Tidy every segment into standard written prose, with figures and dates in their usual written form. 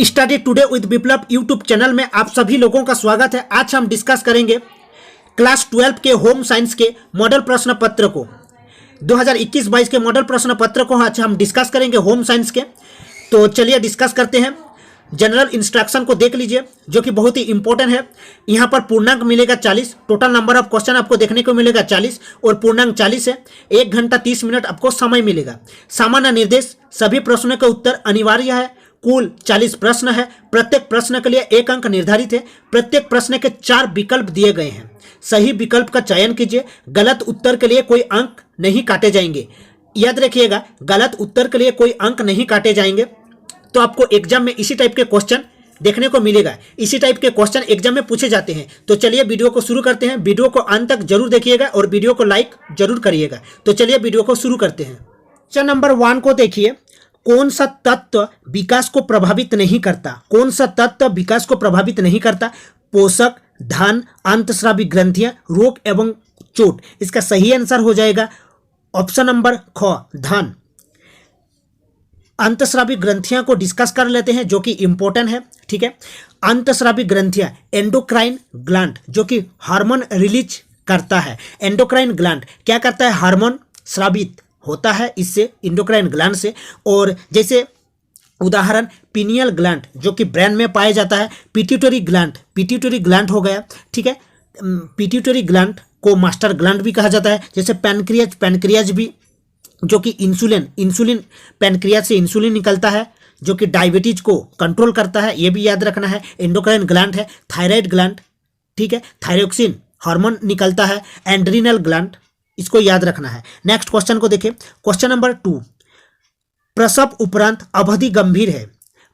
Study today with Viplav YouTube channel में आप सभी लोगों का स्वागत है। आज हम डिस्कस करेंगे क्लास 12 के होम साइंस के मॉडल प्रश्न पत्र को 2021-22 के मॉडल प्रश्न पत्र को आज हम डिस्कस करेंगे होम साइंस के। तो चलिए डिस्कस करते हैं। जनरल इंस्ट्रक्शन को देख लीजिए जो कि बहुत ही इंपॉर्टेंट है। यहाँ पर पूर्णांक मिलेगा 40, टोटल नंबर ऑफ क्वेश्चन आपको देखने को मिलेगा 40 और पूर्णांक 40 है। 1 घंटा 30 मिनट आपको समय मिलेगा। सामान्य निर्देश, सभी प्रश्नों का उत्तर अनिवार्य है। कुल 40 प्रश्न है। प्रत्येक प्रश्न के लिए 1 अंक निर्धारित है। प्रत्येक प्रश्न के 4 विकल्प दिए गए हैं। सही विकल्प का चयन कीजिए। गलत उत्तर के लिए कोई अंक नहीं काटे जाएंगे। याद रखिएगा, गलत उत्तर के लिए कोई अंक नहीं काटे जाएंगे। तो आपको एग्जाम में इसी टाइप के क्वेश्चन देखने को मिलेगा। इसी टाइप के क्वेश्चन एग्जाम में पूछे जाते हैं। तो चलिए वीडियो को शुरू करते हैं। वीडियो को अंत तक जरूर देखिएगा और वीडियो को लाइक जरूर करिएगा। तो चलिए वीडियो को शुरू करते हैं। क्वेश्चन नंबर 1 को देखिए। कौन सा तत्व विकास को प्रभावित नहीं करता? कौन सा तत्व विकास को प्रभावित नहीं करता? पोषक, धन, अंतस्रावी ग्रंथियां, रोग एवं चोट। इसका सही आंसर हो जाएगा ऑप्शन नंबर ख, धन। अंतस्रावी ग्रंथियां को डिस्कस कर लेते हैं जो कि इंपॉर्टेंट है। ठीक है, अंतस्रावी ग्रंथियां एंडोक्राइन ग्लैंड जो कि हार्मोन रिलीज करता है। एंडोक्राइन ग्लैंड क्या करता है? हार्मोन स्रावित होता है इससे, एंडोक्राइन ग्लैंड से। और जैसे उदाहरण पीनियल ग्लैंड जो कि ब्रेन में पाया जाता है। पिट्यूटरी ग्लैंड हो गया। ठीक है, पिट्यूटरी ग्लैंड को मास्टर ग्लैंड भी कहा जाता है। जैसे पैनक्रियाज भी जो कि इंसुलिन पैनक्रियाज से इंसुलिन निकलता है जो कि डायबिटीज को कंट्रोल करता है। ये भी याद रखना है। एंडोक्राइन ग्लैंड है। थायराइड ग्लैंड, ठीक है, थायरोक्सिन हार्मोन निकलता है। एंड्रिनल ग्लैंड, इसको याद रखना है। नेक्स्ट क्वेश्चन को देखिए। क्वेश्चन नंबर 2, प्रसव उपरांत अवधि गंभीर है।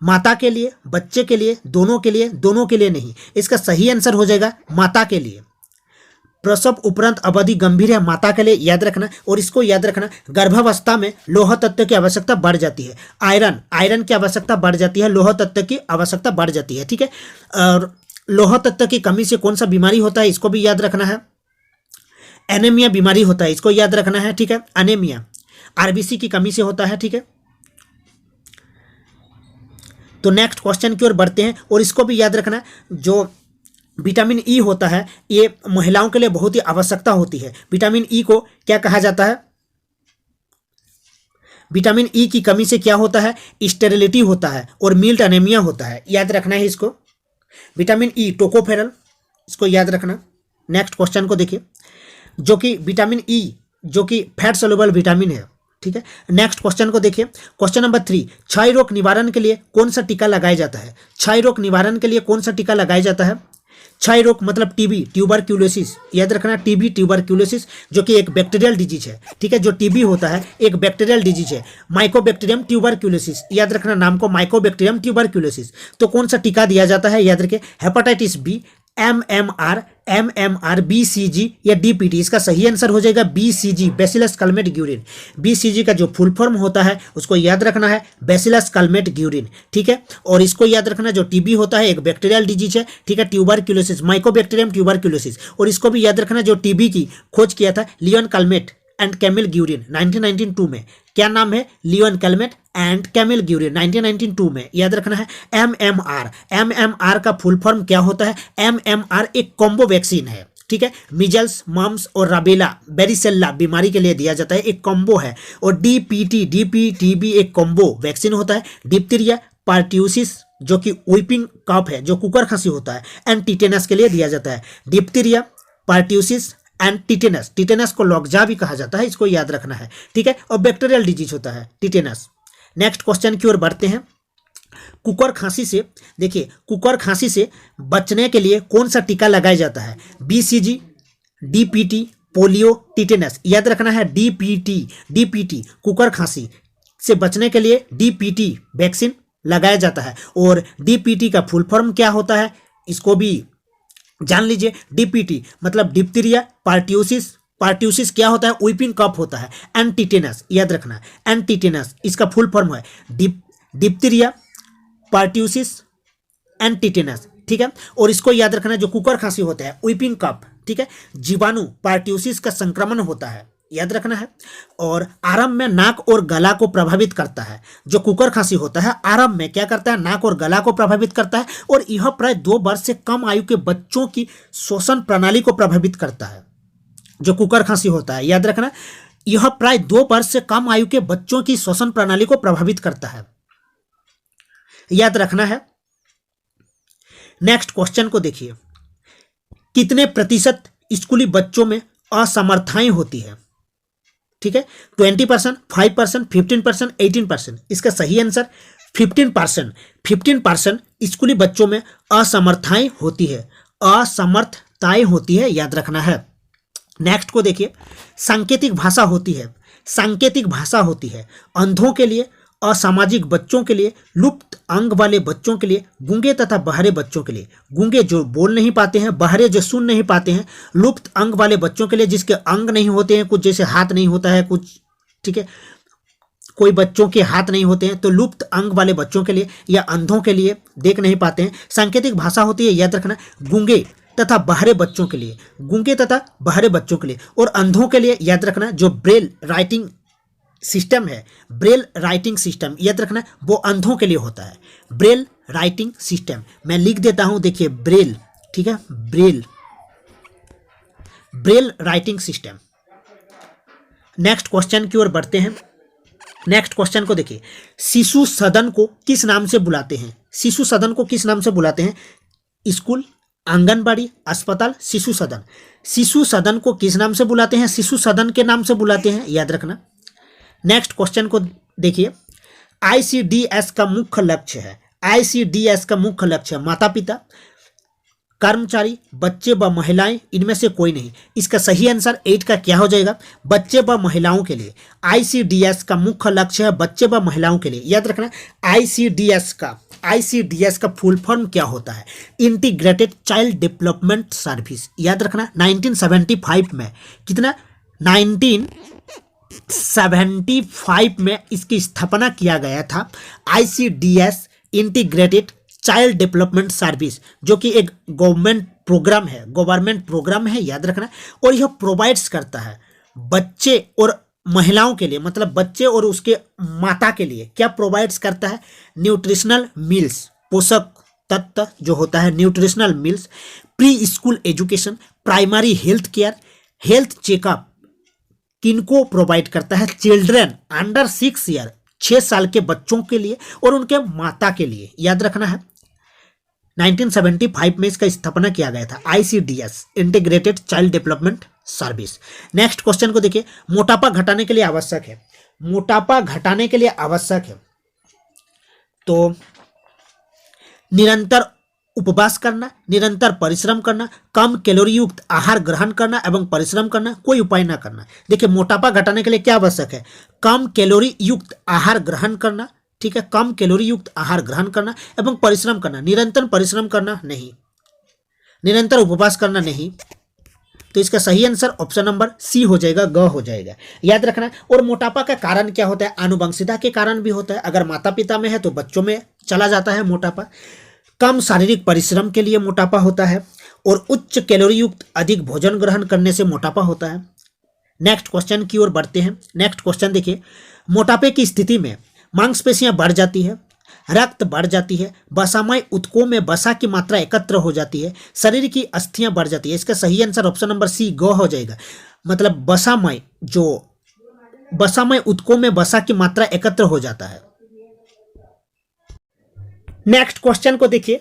माता के लिए, बच्चे के लिए, दोनों के लिए नहीं। इसका सही आंसर हो जाएगा माता के लिए। प्रसव उपरांत अवधि गंभीर है, माता के लिए याद रखना। और इसको याद रखना, गर्भावस्था में लौह तत्व की आवश्यकता बढ़ जाती है। आयरन की आवश्यकता बढ़ जाती है, लौह तत्व की आवश्यकता बढ़ जाती है। ठीक है, और लौह तत्व की कमी से कौन सा बीमारी होता है इसको भी याद रखना है। एनीमिया बीमारी होता है, इसको याद रखना है। ठीक है, एनीमिया आरबीसी की कमी से होता है। ठीक है, तो नेक्स्ट क्वेश्चन की ओर बढ़ते हैं। और इसको भी याद रखना, जो विटामिन ई होता है ये महिलाओं के लिए बहुत ही आवश्यकता होती है। विटामिन ई को क्या कहा जाता है? विटामिन ई की कमी से क्या होता है? स्टेरिलिटी होता है और मिल्ट एनीमिया होता है। याद रखना है इसको। विटामिन ई टोकोफेरल, इसको याद रखना। नेक्स्ट क्वेश्चन को देखिए, जो कि विटामिन ई जो कि फैट सोल्यूबल विटामिन है। ठीक है, नेक्स्ट क्वेश्चन को देखिए। क्वेश्चन नंबर 3, क्षय रोग निवारण के लिए कौन सा टीका लगाया जाता है? क्षय रोग निवारण के लिए कौन सा टीका लगाया जाता है? क्षय रोग मतलब टीबी, ट्यूबरक्यूलोसिस। याद रखना, टीबी ट्यूबरक्यूलोसिस जो कि एक बैक्टीरियल डिजीज है। ठीक है, जो टीबी होता है एक बैक्टीरियल डिजीज है। माइकोबैक्टीरियम ट्यूबरक्यूलोसिस, याद रखना नाम को, माइकोबैक्टीरियम ट्यूबरक्यूलोसिस। तो कौन सा टीका दिया जाता है? याद रखिए, हेपेटाइटिस बी, एमएमआर, बीसीजी या डीपीटी। इसका सही आंसर हो जाएगा बीसीजी, बैसिलस कलमेट ग्यूरिन। बीसीजी का जो फुल फॉर्म होता है उसको याद रखना है, बैसिलस कलमेट ग्यूरिन। ठीक है, और इसको याद रखना, जो टीबी होता है एक बैक्टीरियल डिजीज है। ठीक है, ट्यूबरक्यूलोसिस, माइकोबैक्टीरियम ट्यूबरक्यूलोसिस। और इसको भी याद रखना, जो टीबी की खोज किया था Leon Calmette and Camille Guerin 1992 में। क्या नाम है? Leon Calmette and Camille Guerin 1992 में। याद रखना है। एमएमआर का फुल फॉर्म क्या होता है? एमएमआर एक कॉम्बो वैक्सीन है। ठीक है, मिजल्स, मम्स और राबेला बेरिसेल्ला बीमारी के लिए दिया जाता है, एक कॉम्बो है। और डीपीटी भी एक कॉम्बो वैक्सीन होता है। डिप्थीरिया, पार्ट्यूसिस जो कि वीपिंग कफ है, जो कुकर खांसी होता है, एंड टिटेनस के लिए दिया जाता है। डिप्थीरिया, पार्ट्यूसिस एंड टिटेनस को लॉकजा भी कहा जाता है, इसको याद रखना है। ठीक है, और बैक्टीरियल डिजीज होता है टिटेनस। नेक्स्ट क्वेश्चन की ओर बढ़ते हैं। कुकर खांसी से, देखिए, कुकर खांसी से बचने के लिए कौन सा टीका लगाया जाता है? BCG, DPT, polio, tetanus. याद रखना है डीपीटी कुकर खांसी से बचने के लिए डीपीटी वैक्सीन लगाया जाता है। और डीपीटी का फुल फॉर्म क्या होता है इसको भी जान लीजिए। डीपीटी मतलब डिप्थीरिया, पार्ट्यूसिस क्या होता है? वीपिंग कफ होता है। एंड टिटेनस, याद रखना, एंड टिटेनस इसका फुल फॉर्म है डिप्थीरिया, पार्ट्यूसिस एंड टिटेनस। ठीक है, और इसको याद रखना, जो कुकर खांसी होता है वीपिंग कफ, ठीक है, जीवाणु पार्ट्यूसिस का संक्रमण होता है। याद रखना है। और आरंभ में नाक और गला को प्रभावित करता है। जो कुकर खांसी होता है आरंभ में क्या करता है, नाक और गला को प्रभावित करता है, और यह प्राय 2 वर्ष से कम आयु के बच्चों की श्वसन प्रणाली को प्रभावित करता है। जो कुकर खांसी होता है, याद रखना, यह प्राय 2 वर्ष से कम आयु के बच्चों की श्वसन प्रणाली को प्रभावित करता है, याद रखना है। नेक्स्ट क्वेश्चन को देखिए, कितने प्रतिशत स्कूली बच्चों में असमर्थताएं होती है? ठीक है, 20%, 5%, 15%, 18%। इसका सही आंसर 15%। 15% स्कूली बच्चों में असमर्थताएं होती है, असमर्थताएं होती है, याद रखना है। नेक्स्ट को देखिए, सांकेतिक भाषा होती है, सांकेतिक भाषा होती है अंधों के लिए, असामाजिक बच्चों के लिए, लुप्त अंग वाले बच्चों के लिए, गूंगे तथा बहरे बच्चों के लिए। गूंगे जो बोल नहीं पाते हैं, बहरे जो सुन नहीं पाते हैं, लुप्त अंग वाले बच्चों के लिए जिसके अंग नहीं होते हैं, कुछ जैसे हाथ नहीं होता है कुछ, ठीक है, कोई बच्चों के हाथ नहीं होते हैं, तो लुप्त अंग वाले बच्चों के लिए या अंधों के लिए, देख नहीं पाते हैं, सांकेतिक भाषा होती है, याद रखना। गूंगे तथा बहरे बच्चों के लिए, गूंगे तथा बहरे बच्चों के लिए, और अंधों के लिए याद रखना जो ब्रेल राइटिंग सिस्टम है, ब्रेल राइटिंग सिस्टम, याद रखना वो अंधों के लिए होता है। ब्रेल राइटिंग सिस्टम मैं लिख देता हूं, देखिए ब्रेल, ठीक है, Braille, Braille writing system. Next question की ओर बढ़ते हैं। नेक्स्ट क्वेश्चन को देखिए, शिशु सदन को किस नाम से बुलाते हैं? शिशु सदन को किस नाम से बुलाते हैं? स्कूल, आंगनबाड़ी, अस्पताल, शिशु सदन। शिशु सदन को किस नाम से बुलाते हैं? शिशु सदन के नाम से बुलाते हैं, याद रखना। नेक्स्ट क्वेश्चन को देखिए, आईसीडीएस का मुख्य लक्ष्य है, आईसीडीएस का मुख्य लक्ष्य है माता पिता, कर्मचारी, बच्चे व महिलाएं, इनमें से कोई नहीं। इसका सही आंसर 8 का क्या हो जाएगा? बच्चे व महिलाओं के लिए। आईसीडीएस का मुख्य लक्ष्य है बच्चे व महिलाओं के लिए, याद रखना। आईसीडीएस का फुल फॉर्म क्या होता है? इंटीग्रेटेड चाइल्ड डेवलपमेंट सर्विस, याद रखना। 1975 में, कितना, 1975 में इसकी स्थापना किया गया था। ICDS integrated child development service, जो कि एक गवर्नमेंट प्रोग्राम है, याद रखना। और यह प्रोवाइड्स करता है बच्चे और महिलाओं के लिए, मतलब बच्चे और उसके माता के लिए क्या प्रोवाइड्स करता है? न्यूट्रिशनल मील्स, पोषक तत्व जो होता है, nutritional meals, pre school education, primary health care, health checkup किनको प्रोवाइड करता है? चिल्ड्रन अंडर 6 ईयर, 6 साल के बच्चों के लिए और उनके माता के लिए, याद रखना है। 1975 में इसका स्थापना किया गया था, ICDS integrated child development service. Next question को देखिए, मोटापा घटाने के लिए आवश्यक है, मोटापा घटाने के लिए आवश्यक है तो निरंतर उपवास करना, निरंतर परिश्रम करना, कम कैलोरी युक्त आहार ग्रहण करना एवं परिश्रम करना, कोई उपाय ना करना। देखिए मोटापा घटाने के लिए क्या आवश्यक है? कम कैलोरी युक्त आहार ग्रहण करना, ठीक है, कम कैलोरी युक्त आहार ग्रहण करना एवं परिश्रम करना। निरंतर परिश्रम करना नहीं, निरंतर उपवास करना नहीं। तो इसका सही आंसर ऑप्शन नंबर सी हो जाएगा, ग हो जाएगा, याद रखना। और मोटापा का कारण क्या होता है? आनुवंशिकता के कारण भी होता है। अगर माता पिता में है तो बच्चों में चला जाता है मोटापा। कम शारीरिक परिश्रम के लिए मोटापा होता है, और उच्च कैलोरी युक्त अधिक भोजन ग्रहण करने से मोटापा होता है। नेक्स्ट क्वेश्चन की ओर बढ़ते हैं। नेक्स्ट क्वेश्चन देखिए, मोटापे की स्थिति में मांसपेशियां बढ़ जाती है, रक्त बढ़ जाती है, वसामय ऊतकों में वसा की मात्रा एकत्र हो जाती है, शरीर की अस्थियां बढ़ जाती है। इसका सही आंसर ऑप्शन नंबर सी, ग हो जाएगा। मतलब वसामय ऊतकों में वसा की मात्रा एकत्र हो जाता है। नेक्स्ट क्वेश्चन को देखिए,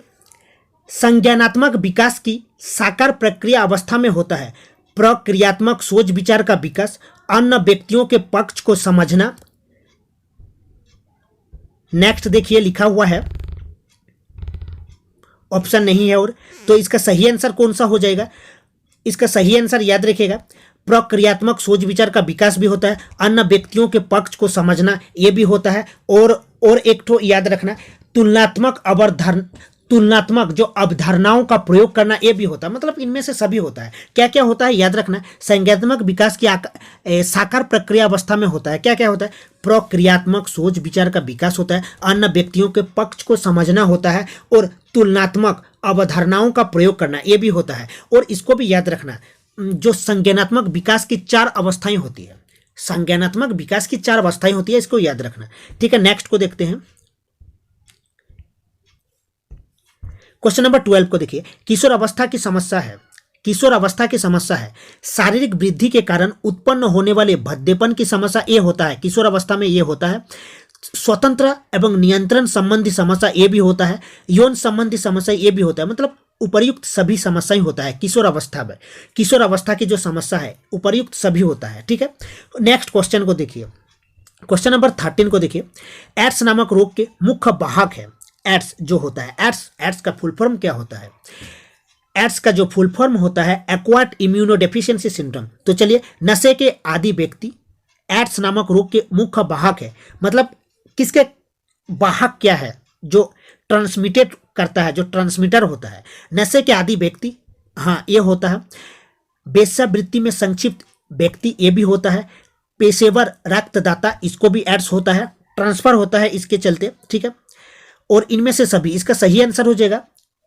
संज्ञानात्मक विकास की साकार प्रक्रिया अवस्था में होता है प्रक्रियात्मक सोच विचार का विकास, अन्य व्यक्तियों के पक्ष को समझना। नेक्स्ट देखिए लिखा हुआ है, ऑप्शन नहीं है और, तो इसका सही आंसर कौन सा हो जाएगा? इसका सही आंसर याद रखिएगा, प्रक्रियात्मक सोच विचार का विकास भी होता है, अन्य व्यक्तियों के पक्ष को समझना ये भी होता है, और एक तो याद रखना, तुलनात्मक जो अवधारणाओं का प्रयोग करना ये भी होता है। मतलब इनमें से सभी होता है। क्या क्या होता है याद रखना, संज्ञानात्मक विकास की साकार प्रक्रिया अवस्था में होता है। क्या क्या होता है? प्रक्रियात्मक सोच विचार का विकास होता है, अन्य व्यक्तियों के पक्ष को समझना होता है, और तुलनात्मक अवधारणाओं का प्रयोग करना ये भी होता है। और इसको भी याद रखना, जो संज्ञानात्मक विकास की 4 अवस्थाएं होती है, संज्ञानात्मक विकास की 4 अवस्थाएं होती है, इसको याद रखना। ठीक है, नेक्स्ट को देखते हैं। क्वेश्चन नंबर 12 को देखिए। किशोर अवस्था की समस्या है, किशोर अवस्था की समस्या है शारीरिक वृद्धि के कारण उत्पन्न होने वाले भद्देपन की समस्या ये होता है, किशोर अवस्था में ये होता है। स्वतंत्र एवं नियंत्रण संबंधी समस्या ये भी होता है, यौन संबंधी समस्या ये भी होता है, मतलब उपर्युक्त सभी समस्याएं होता है किशोर अवस्था में। किशोर अवस्था की जो समस्या है उपर्युक्त सभी होता है। ठीक है, नेक्स्ट क्वेश्चन को देखिए। क्वेश्चन नंबर 13 को देखिए। एड्स नामक रोग के मुख्य वाहक है, एड्स जो होता है, एड्स का फुल फॉर्म क्या होता है? एड्स का जो फुल फॉर्म होता है एक्वायर्ड इम्यूनोडेफिशिएंसी सिंड्रोम। तो चलिए, नशे के आदि व्यक्ति एड्स नामक रोग के मुख्य वाहक है, मतलब किसके वाहक क्या है? जो ट्रांसमिटेड करता है, जो ट्रांसमीटर होता है। नशे के आदि व्यक्ति, हाँ ये होता है। वेश्यावृत्ति में संक्षिप्त व्यक्ति ये भी होता है। पेशेवर रक्तदाता, इसको भी एड्स होता है, ट्रांसफर होता है इसके चलते। ठीक है, और इनमें से सभी, इसका सही आंसर हो जाएगा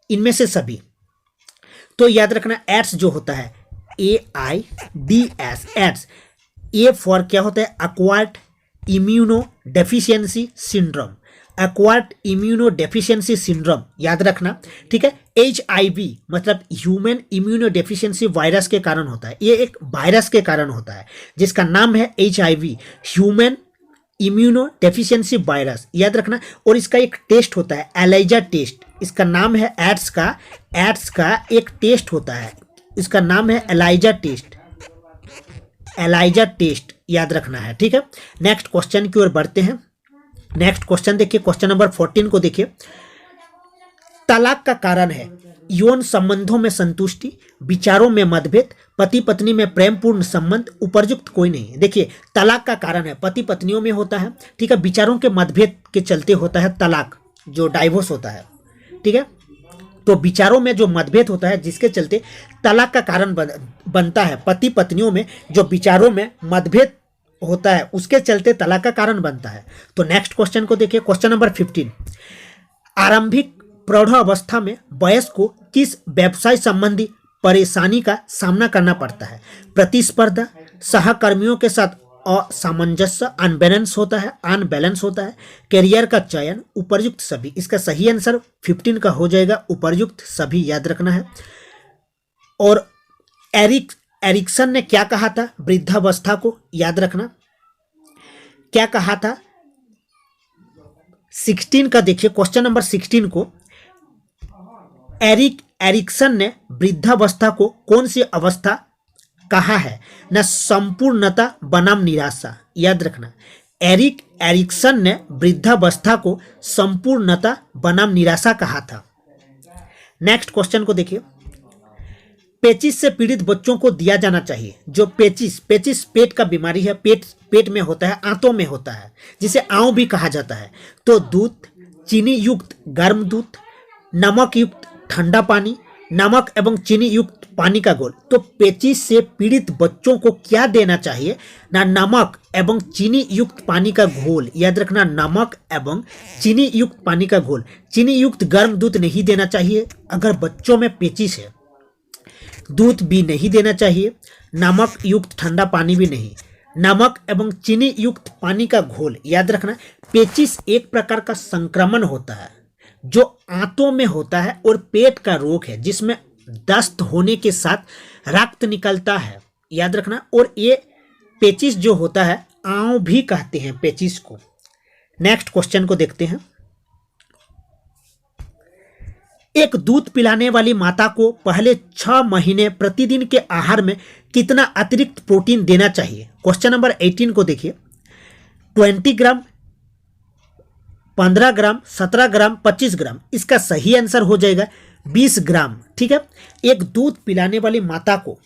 इनमें से सभी। तो याद रखना, एड्स जो होता है AIDS, एड्स, ये फॉर क्या होता है? Acquired immuno deficiency syndrome, acquired immuno deficiency syndrome याद रखना। ठीक है, HIV मतलब ह्यूमन इम्यूनो डेफिशिएंसी वायरस के कारण होता है, ये एक वायरस के कारण होता है जिसका नाम है HIV, human immuno deficiency virus याद रखना। और इसका एक टेस्ट होता है एलाइजा टेस्ट, इसका नाम है एड्स का एक टेस्ट होता है, इसका नाम है एलाइजा टेस्ट याद रखना है। ठीक है, नेक्स्ट क्वेश्चन की ओर बढ़ते हैं। नेक्स्ट क्वेश्चन देखिए, क्वेश्चन नंबर 14 को देखिए। तलाक का कारण है यौन संबंधों में संतुष्टि, विचारों में मतभेद, पति पत्नी में प्रेमपूर्ण संबंध, उपरयुक्त कोई नहीं। देखिए, तलाक का कारण है पति पत्नियों में होता है। ठीक है, विचारों के मतभेद के चलते होता है तलाक, जो डाइवोर्स होता है। ठीक है, तो विचारों में जो मतभेद होता है जिसके चलते तलाक का कारण बनता है। पति पत्नियों में जो विचारों में मतभेद होता है उसके चलते तलाक का कारण बनता है। तो नेक्स्ट क्वेश्चन को देखिए, क्वेश्चन नंबर 15। आरंभिक प्रौढ़ अवस्था में वयस्क को किस व्यवसाय संबंधी परेशानी का सामना करना पड़ता है? प्रतिस्पर्धा, सहकर्मियों के साथ असामंजस्य, अनबैलेंस होता है, करियर का चयन, उपर्युक्त सभी। इसका सही आंसर 15 का हो जाएगा, उपर्युक्त सभी याद रखना है। और एरिक्सन ने क्या कहा था वृद्धावस्था को? याद रखना क्या कहा था। 16 का देखिए, क्वेश्चन नंबर 16 को। एरिक्सन ने वृद्धावस्था को कौन सी अवस्था कहा है? न संपूर्णता बनाम निराशा याद रखना। एरिक्सन ने वृद्धावस्था को संपूर्णता बनाम निराशा कहा था। नेक्स्ट क्वेश्चन को देखिए। पेचिस से पीड़ित बच्चों को दिया जाना चाहिए। जो पेचिस पेट का बीमारी है, पेट में होता है, आंतों में होता है, जिसे आंव भी कहा जाता है। तो दूध, चीनी युक्त गर्म दूध, नमक युक्त ठंडा पानी, नमक एवं चीनी युक्त पानी का घोल। तो पेचिस से पीड़ित बच्चों को क्या देना चाहिए? ना नमक एवं चीनी युक्त पानी का घोल याद रखना, नमक एवं चीनी युक्त पानी का घोल। चीनी युक्त गर्म दूध नहीं देना चाहिए अगर बच्चों में पेचिस है, दूध भी नहीं देना चाहिए, नमक युक्त ठंडा पानी भी नहीं, नमक एवं चीनी युक्त पानी का घोल याद रखना। पेचिस एक प्रकार का संक्रमण होता है जो आंतों में होता है और पेट का रोग है जिसमें दस्त होने के साथ रक्त निकलता है याद रखना। और ये पेचिस जो होता है आंव भी कहते हैं पेचिस को। नेक्स्ट क्वेश्चन को देखते हैं। एक दूध पिलाने वाली माता को पहले 6 महीने प्रतिदिन के आहार में कितना अतिरिक्त प्रोटीन देना चाहिए? क्वेश्चन नंबर 18 को देखिए। 20 ग्राम, 15 ग्राम, 17 ग्राम, 25 ग्राम। इसका सही आंसर हो जाएगा 20 ग्राम। ठीक है, एक दूध पिलाने वाली माता को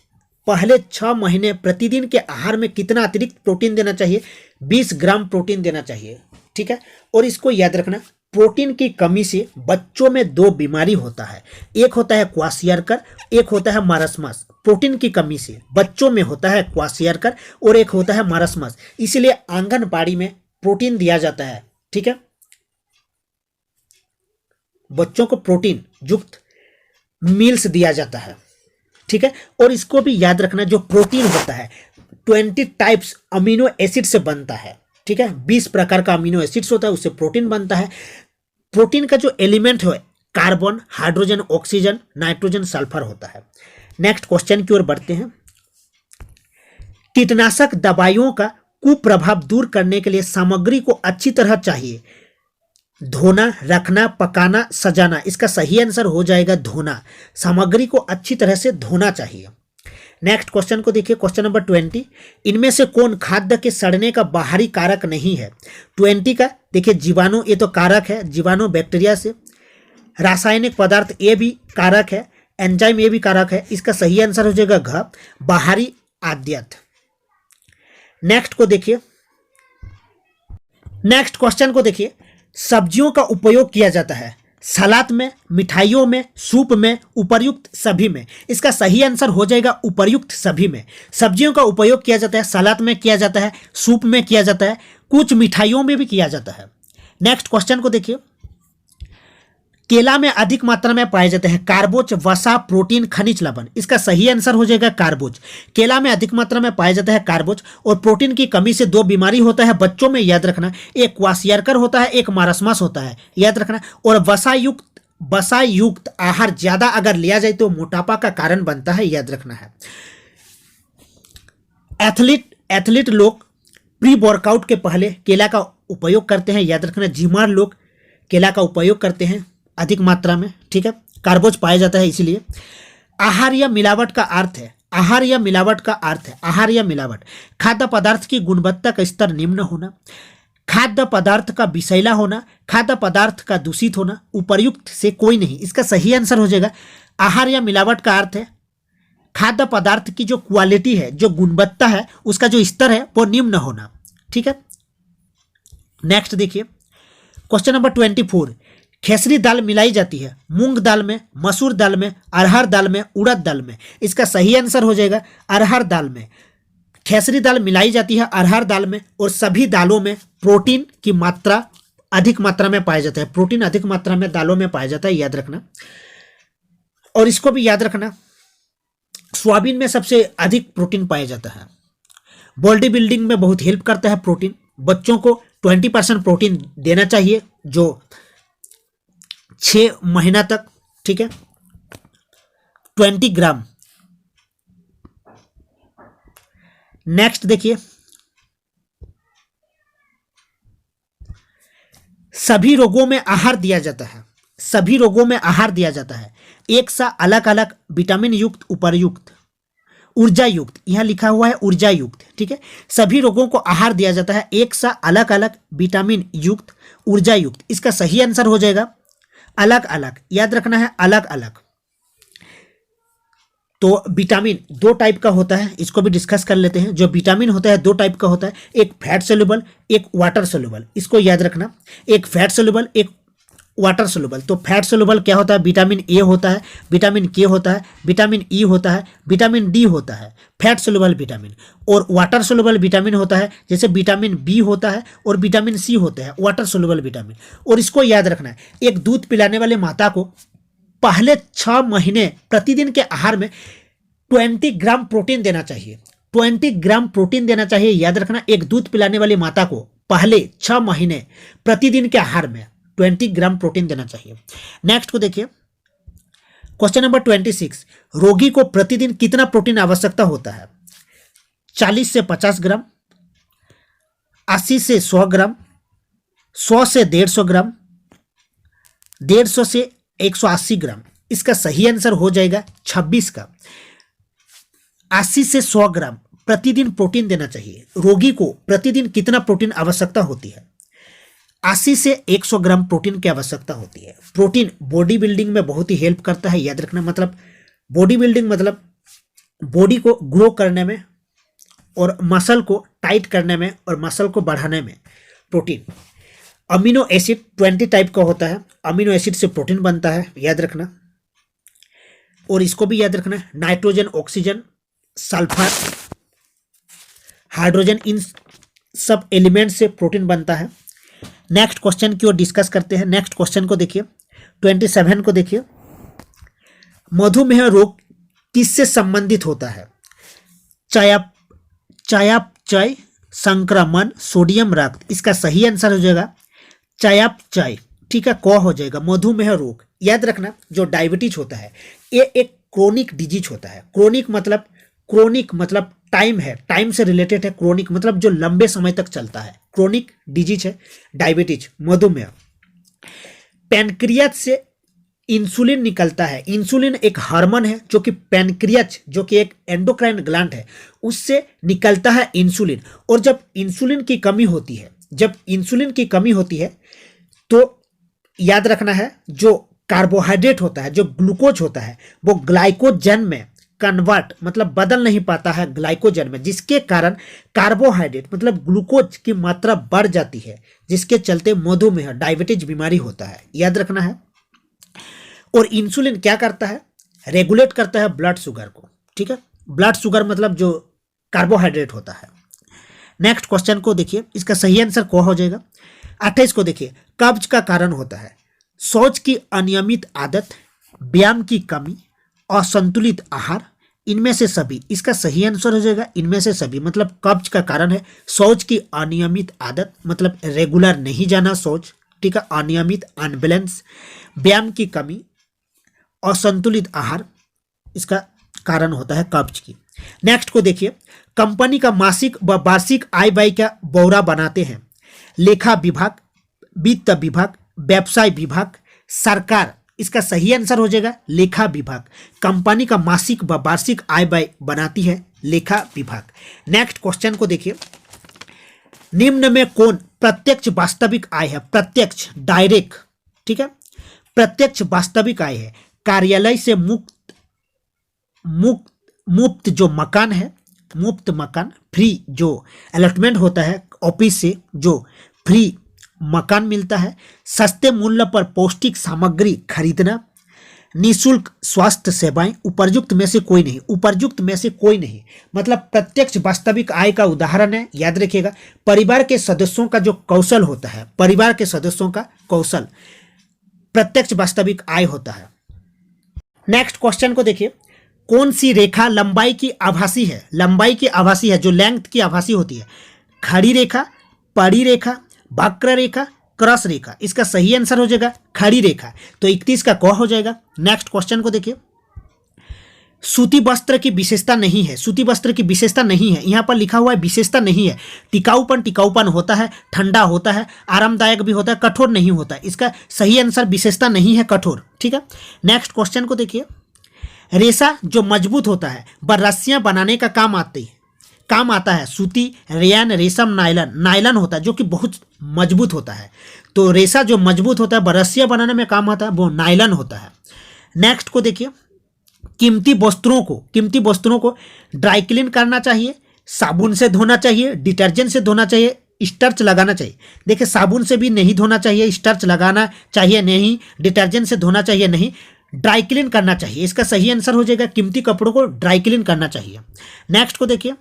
पहले 6 महीने प्रतिदिन के आहार में कितना अतिरिक्त प्रोटीन देना चाहिए? 20 ग्राम प्रोटीन देना चाहिए। ठीक है, और इसको याद रखना, प्रोटीन की कमी से बच्चों में 2 बीमारी होता है, एक होता है क्वाशियरकर, एक होता है मारस्मस। प्रोटीन की कमी से बच्चों में होता है क्वाशियरकर और एक होता है मारस्मस। इसलिए आंगनबाड़ी में प्रोटीन दिया जाता है। ठीक है, बच्चों को प्रोटीन युक्त मील्स दिया जाता है। ठीक है, और इसको भी याद रखना, जो प्रोटीन होता है 20 टाइप्स अमीनो एसिड से बनता है, ठीक है। 20 प्रकार का अमीनो एसिड्स होता है, उससे प्रोटीन बनता है। प्रोटीन का जो एलिमेंट है carbon, hydrogen, oxygen, nitrogen, sulphur होता है। नेक्स्ट क्वेश्चन की ओर बढ़ते हैं। कीटनाशक दवाइयों का कुप्रभाव दूर करने के लिए सामग्री को अच्छी तरह चाहिए धोना, रखना, पकाना, सजाना। इसका सही आंसर हो जाएगा धोना। सामग्री को अच्छी तरह से धोना चाहिए। नेक्स्ट क्वेश्चन को देखिए, क्वेश्चन नंबर 20। इनमें से कौन खाद्य के सड़ने का बाहरी कारक नहीं है? 20 का देखिए जीवाणु, ये तो कारक है, जीवाणु बैक्टीरिया से। रासायनिक पदार्थ ये भी कारक है, एंजाइम ये भी कारक है। इसका सही आंसर हो जाएगा घ, बाहरी आद्यत। नेक्स्ट को देखिए, नेक्स्ट क्वेश्चन को देखिए। सब्जियों का उपयोग किया जाता है सलाद में, मिठाइयों में, सूप में, उपर्युक्त सभी में। इसका सही आंसर हो जाएगा उपर्युक्त सभी में। सब्जियों का उपयोग किया जाता है, सलाद में किया जाता है, सूप में किया जाता है, कुछ मिठाइयों में भी किया जाता है। नेक्स्ट क्वेश्चन को देखिए। केला में अधिक मात्रा में पाए जाते हैं कार्बोज, वसा, प्रोटीन, खनिज, लवण। इसका सही आंसर हो जाएगा कार्बोज। केला में अधिक मात्रा में पाया जाता है कार्बोज, और प्रोटीन की कमी से 2 बीमारी होता है बच्चों में, याद रखना। एक क्वाशियरकर होता है, एक मारसमस होता है, याद रखना। और वसा युक्त आहार ज्यादा अगर लिया जाए तो मोटापा का कारण बनता है, याद रखना है। एथलीट लोग प्री वर्कआउट के पहले केला का उपयोग करते हैं, याद रखना। जिमर लोग केला का उपयोग करते हैं अधिक मात्रा में, ठीक है। कार्बोज पाया जाता है इसीलिए। आहार या मिलावट का अर्थ है, आहार या मिलावट का अर्थ है, आहार या मिलावट खाद्य पदार्थ की गुणवत्ता का स्तर निम्न होना, खाद्य पदार्थ का विषैला होना, खाद्य पदार्थ का दूषित होना, उपर्युक्त से कोई नहीं। इसका सही आंसर हो जाएगा आहार या मिलावट का अर्थ है खाद्य पदार्थ की जो क्वालिटी है, जो गुणवत्ता है, उसका जो स्तर है वो निम्न होना, ठीक है। नेक्स्ट देखिए, क्वेश्चन नंबर 24। खेसरी दाल मिलाई जाती है मूंग दाल में, मसूर दाल में, अरहर दाल में, उड़द दाल में। इसका सही आंसर हो जाएगा अरहर दाल में। खेसरी दाल मिलाई जाती है अरहर दाल में, और सभी दालों में प्रोटीन की मात्रा अधिक मात्रा में पाया जाता है। प्रोटीन अधिक मात्रा में दालों में पाया जाता है, याद रखना। और इसको भी याद रखना, सोयाबीन में सबसे अधिक प्रोटीन पाया जाता है। बॉडी बिल्डिंग में बहुत हेल्प करता है प्रोटीन। बच्चों को 20% प्रोटीन देना चाहिए, जो 6 महीना तक, ठीक है, 20 ग्राम। नेक्स्ट देखिए, सभी रोगों में आहार दिया जाता है, सभी रोगों में आहार दिया जाता है एक सा अलग अलग विटामिन युक्त, उपर्युक्त, ऊर्जा युक्त। यहां लिखा हुआ है ऊर्जा युक्त, ठीक है। सभी रोगों को आहार दिया जाता है एक सा अलग अलग विटामिन युक्त, ऊर्जा युक्त। इसका सही आंसर हो जाएगा अलग अलग, याद रखना है अलग अलग। तो विटामिन 2 टाइप का होता है, इसको भी डिस्कस कर लेते हैं। जो विटामिन होता है 2 टाइप का होता है, एक फैट सोल्यूबल, एक वाटर सोल्यूबल। इसको याद रखना, एक फैट सोल्यूबल, एक वाटर सोल्यूबल। तो फैट सोल्यूबल क्या होता है? विटामिन ए होता है, विटामिन के होता है, विटामिन ई होता है, विटामिन डी होता है, फैट सोल्यूबल विटामिन। और वाटर सोल्यूबल विटामिन होता है, जैसे विटामिन बी होता है और विटामिन सी होते हैं, वाटर सोल्यूबल विटामिन। और इसको याद रखना है, एक दूध पिलाने वाले माता को पहले 6 महीने प्रतिदिन के आहार में 20 ग्राम प्रोटीन देना चाहिए। 20 ग्राम प्रोटीन देना चाहिए, याद रखना। एक दूध पिलाने वाली माता को पहले 6 महीने प्रतिदिन के आहार में 20 ग्राम प्रोटीन देना चाहिए। नेक्स्ट को देखिए, क्वेश्चन नंबर 26। रोगी को प्रतिदिन कितना प्रोटीन आवश्यकता होता है? 40 से 50 ग्राम, 80 से 100 ग्राम, 100 से 150 ग्राम, 150 से 180 ग्राम। इसका सही आंसर हो जाएगा 26 का। 80 से 100 ग्राम प्रतिदिन प्रोटीन देना चाहिए। रोगी को प्रतिदिन कितना प्रोटीन आवश्यकता होती है? 80 से 100 ग्राम प्रोटीन की आवश्यकता होती है। प्रोटीन बॉडी बिल्डिंग में बहुत ही हेल्प करता है, याद रखना। मतलब बॉडी बिल्डिंग मतलब बॉडी को ग्रो करने में और मसल को टाइट करने में और मसल को बढ़ाने में प्रोटीन। अमीनो एसिड 20 टाइप का होता है, अमीनो एसिड से प्रोटीन बनता है, याद रखना। और इसको भी याद रखना, नाइट्रोजन, ऑक्सीजन, सल्फर, हाइड्रोजन, इन सब एलिमेंट से प्रोटीन बनता है। नेक्स्ट क्वेश्चन की ओर डिस्कस करते हैं। नेक्स्ट क्वेश्चन को देखिए, 27 को देखिए। मधुमेह रोग किससे संबंधित होता है? चयापचय संक्रमण सोडियम रक्त, इसका सही आंसर हो जाएगा चयापचय। ठीक है, क हो जाएगा मधुमेह रोग। याद रखना जो डायबिटीज होता है ये एक क्रोनिक डिजीज होता है। क्रोनिक मतलब टाइम है, टाइम से रिलेटेड है। क्रोनिक मतलब जो लंबे समय तक चलता है, क्रोनिक डिजीज है डायबिटीज, मधुमेह। पैनक्रियाज से इंसुलिन निकलता है। इंसुलिन एक हार्मोन है जो कि पैनक्रियाज, जो कि एक एंडोक्राइन ग्लैंड है, उससे निकलता है इंसुलिन। और जब इंसुलिन की कमी होती है तो याद रखना है जो कार्बोहाइड्रेट होता है, जो ग्लूकोज होता है, वो ग्लाइकोजन में कन्वर्ट मतलब बदल नहीं पाता है ग्लाइकोजन में, जिसके कारण कार्बोहाइड्रेट मतलब ग्लूकोज की मात्रा बढ़ जाती है, जिसके चलते मधुमेह डायबिटीज बीमारी होता है। याद रखना है। और इंसुलिन क्या करता है, रेगुलेट करता है ब्लड शुगर को। ठीक है, ब्लड शुगर मतलब जो कार्बोहाइड्रेट होता है। नेक्स्ट क्वेश्चन को देखिए, इसका सही आंसर क्या हो जाएगा। 28 को देखिए, कब्ज का कारण होता है शौच की अनियमित आदत, व्यायाम की कमी, असंतुलित आहार, इनमें से सभी। इसका सही आंसर हो जाएगा इनमें से सभी। मतलब कब्ज का कारण है शौच की अनियमित आदत, मतलब रेगुलर नहीं जाना शौच। ठीक है, अनियमित अनबैलेंस, व्यायाम की कमी, असंतुलित आहार, इसका कारण होता है कब्ज की। नेक्स्ट को देखिए, कंपनी का मासिक व वार्षिक आय व्यय का ब्यौरा बनाते हैं लेखा विभाग, वित्त विभाग, व्यवसाय विभाग, सरकार। इसका सही आंसर हो जाएगा लेखा विभाग। कंपनी का मासिक व वार्षिक आय व्यय बनाती है लेखा विभाग। नेक्स्ट क्वेश्चन को देखिए, निम्न में कौन प्रत्यक्ष वास्तविक आय है। प्रत्यक्ष डायरेक्ट, ठीक है, प्रत्यक्ष वास्तविक आय है कार्यालय से मुफ्त जो मकान है, मुफ्त मकान, फ्री जो अलॉटमेंट होता है ऑफिस से जो फ्री मकान मिलता है, सस्ते मूल्य पर पौष्टिक सामग्री खरीदना, निःशुल्क स्वास्थ्य सेवाएं। उपर्युक्त में से कोई नहीं, उपर्युक्त में से कोई नहीं मतलब प्रत्यक्ष वास्तविक आय का उदाहरण है। याद रखिएगा, परिवार के सदस्यों का जो कौशल होता है, परिवार के सदस्यों का कौशल प्रत्यक्ष वास्तविक आय होता है। नेक्स्ट क्वेश्चन को देखिए, कौन सी रेखा लंबाई की आभासी है। लंबाई की आभासी है, जो लेंथ की आभासी होती है, खड़ी रेखा, पड़ी रेखा, वक्र रेखा, क्रॉस रेखा। इसका सही आंसर हो जाएगा खड़ी रेखा। तो 31 का क हो जाएगा। नेक्स्ट क्वेश्चन को देखिए, सूती वस्त्र की विशेषता नहीं है। सूती वस्त्र की विशेषता नहीं है, यहां पर लिखा हुआ है विशेषता नहीं है। टिकाऊपन होता है, ठंडा होता है, आरामदायक भी होता है, कठोर नहीं होता है। इसका सही आंसर विशेषता नहीं है, कठोर। ठीक है, नेक्स्ट क्वेश्चन को देखिए, रेशा जो मजबूत होता है वह रस्सियां बनाने का काम आता है। सूती, रेयन, रेशम, नायलन। नायलन होता है जो कि बहुत मजबूत होता है, तो रेशा जो मजबूत होता है वह रस्सियां बनाने में काम आता है, वो नायलन होता है। नेक्स्ट को देखिए, कीमती वस्त्रों को ड्राई क्लीन करना चाहिए, साबुन से धोना चाहिए, डिटर्जेंट से धोना चाहिए, स्टार्च लगाना चाहिए। देखिए, साबुन से भी नहीं धोना चाहिए, स्टार्च लगाना चाहिए नहीं, डिटर्जेंट से धोना चाहिए नहीं, ड्राई क्लीन करना चाहिए। इसका सही आंसर हो जाएगा कीमती कपड़ों को ड्राई क्लीन करना चाहिए। नेक्स्ट को देखिए,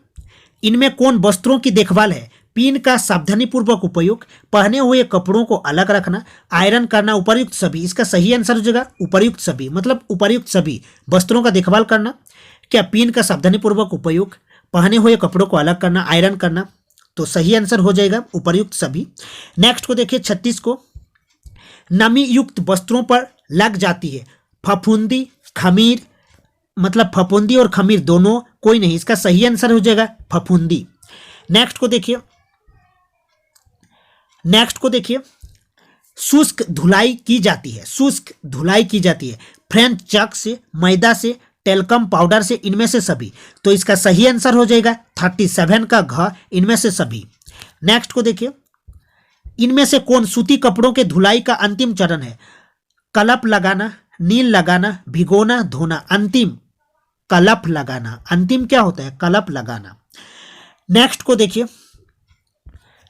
इनमें कौन वस्त्रों की देखभाल है। पिन का सावधानीपूर्वक उपयोग, पहने हुए कपड़ों को अलग रखना, आयरन करना, उपर्युक्त सभी। इसका सही आंसर हो जाएगा उपर्युक्त सभी, मतलब उपर्युक्त सभी वस्त्रों का देखभाल करना। क्या पिन का सावधानीपूर्वक उपयोग, पहने हुए कपड़ों को अलग करना, आयरन करना, तो सही आंसर हो जाएगा उपर्युक्त सभी। नेक्स्ट को देखिए 36 को, नमी युक्त वस्त्रों पर लग जाती है फफूंदी, खमीर, मतलब फफूंदी और खमीर दोनों, कोई नहीं। इसका सही आंसर हो जाएगा फफूंदी। नेक्स्ट को देखिए, शुष्क धुलाई की जाती है, शुष्क धुलाई की जाती है फ्रेंच चक से, मैदा से, टेल्कम पाउडर से, इनमें से सभी। तो इसका सही आंसर हो जाएगा 37 का घ, इनमें से सभी। नेक्स्ट को देखिए, इनमें से कौन सूती कपड़ों के धुलाई का अंतिम चरण है। कलप लगाना, नील लगाना, भिगोना, धोना। अंतिम कलप लगाना, अंतिम क्या होता है, कलप लगाना। नेक्स्ट को देखिए,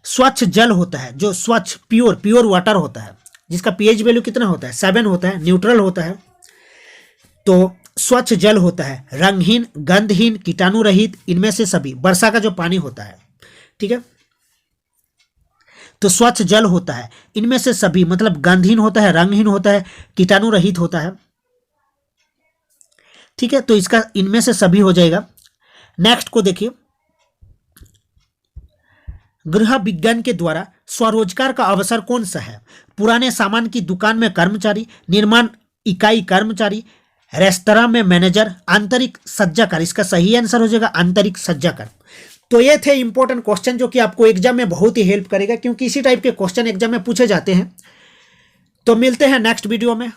स्वच्छ जल होता है, जो स्वच्छ प्योर वाटर होता है, जिसका पीएच वैल्यू कितना होता है, 7 होता है, न्यूट्रल होता है। तो स्वच्छ जल होता है रंगहीन, गंधहीन, कीटाणु रहित, इनमें से सभी। वर्षा का जो पानी होता है, ठीक है, तो स्वच्छ जल होता है इनमें से सभी, मतलब गंधहीन होता है, रंगहीन होता है, कीटाणु रहित होता है। ठीक है, तो इसका इनमें से सभी हो जाएगा। नेक्स्ट को देखिए, गृह विज्ञान के द्वारा स्वरोजगार का अवसर कौन सा है? पुराने सामान की दुकान में कर्मचारी, निर्माण इकाई कर्मचारी, रेस्तरां में मैनेजर, आंतरिक सज्जाकार। इसका सही आंसर हो जाएगा आंतरिक सज्जाकार। तो ये थे इंपॉर्टेंट क्वेश्चन जो कि आपको एग्जाम में बहुत ही हेल्प करेगा, क्योंकि इसी टाइप के क्वेश्चन एग्जाम में पूछे जाते हैं। तो मिलते हैं नेक्स्ट वीडियो में।